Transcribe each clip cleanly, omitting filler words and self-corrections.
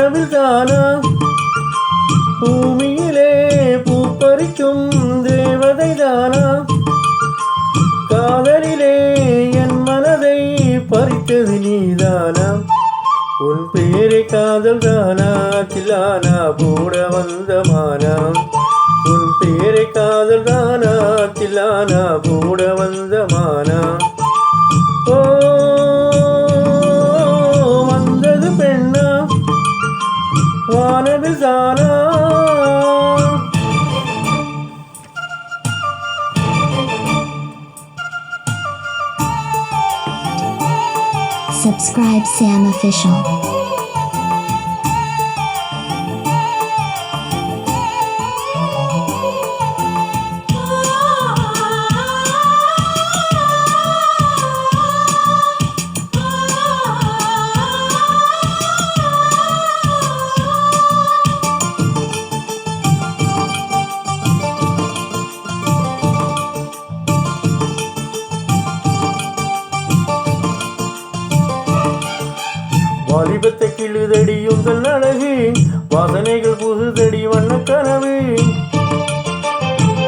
வானவில் தானா பூமியிலே பூப்பறிக்கும் தேவதை தானா காதலிலே என் மனதை பறித்தது நீதானா உன் பேரை காதல் தானா தில்லானா போட வந்த மானா உன் பேரை காதல் தானா தில்லானா போட வந்த மானா ஓ வந்தது பெண்ணா வானவில் தானா. Subscribe Sam Official. வாலிபத்தை கிழுதடி உங்கள் அழகு வாசனைகள் புதுதடி வண்ண கனவு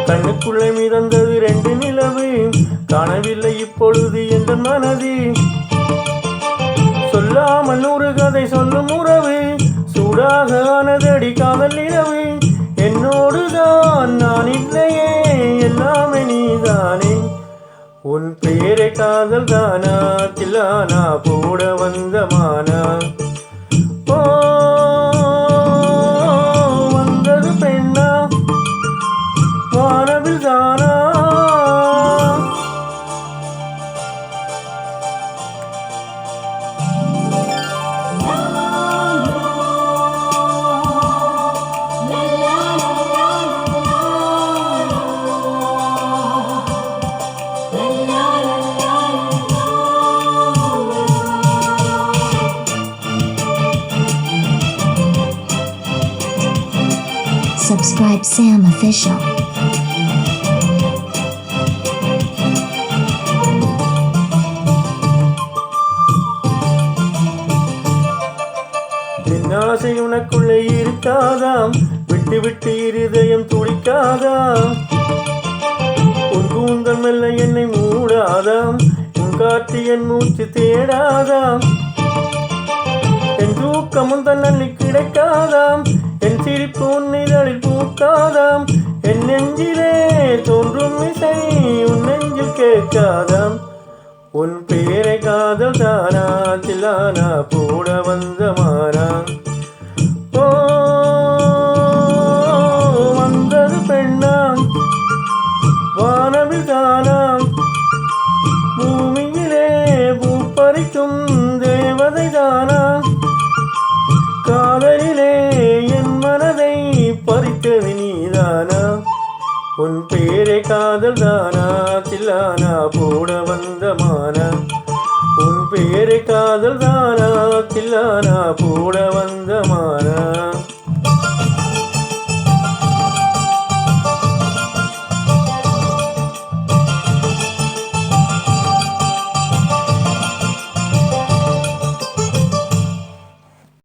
கண்ணுக்குள்ளே மிதந்தது 2 நிலவு காணவில்லை இப்பொழுது எந்த மனது சொல்லாமல் 100 கதை சொல்லும் உறவு சூடாக ஆனதடி காதல் நிலவு என்னோடுதான் நான் இல்லையே எல்லாமே நீதானே உன் பேரை காதல் தானா தில்லானா போட வந்த மானா ஓ வந்தது பெண்ணா வானவில் தானா. Subscribe Sam Official. என் ஆசை உனக்குள்ளே இருக்காதாம் விட்டு விட்டு இருதயம் துடிக்காதாம் உன் கூந்தல் மெல்ல என்னை மூடாதாம் உன் காற்று என் மூச்சு தேடாதாம் என் தூக்கமும் தன்னி கிடைக்காதாம் என் சிரிப்பு உன் இதழில் பூக்காதாம் என் நெஞ்சிலே தோன்றும் இசை உன் நெஞ்சில் கேட்காதாம் உன் பேரை காதல் தானா தில்லானா போட வந்த மானா ஓ வந்தது பெண்ணா வானவில் தானா பூமியிலே பூப்பறிக்கும் தேவதை தானா காதலிலே என் மனதை பறித்தது நீதானா உன் பேரை காதல் தானா தில்லானா போட வந்த மானா உன் பேரை காதல் தானா தில்லானா போட வந்த மானா.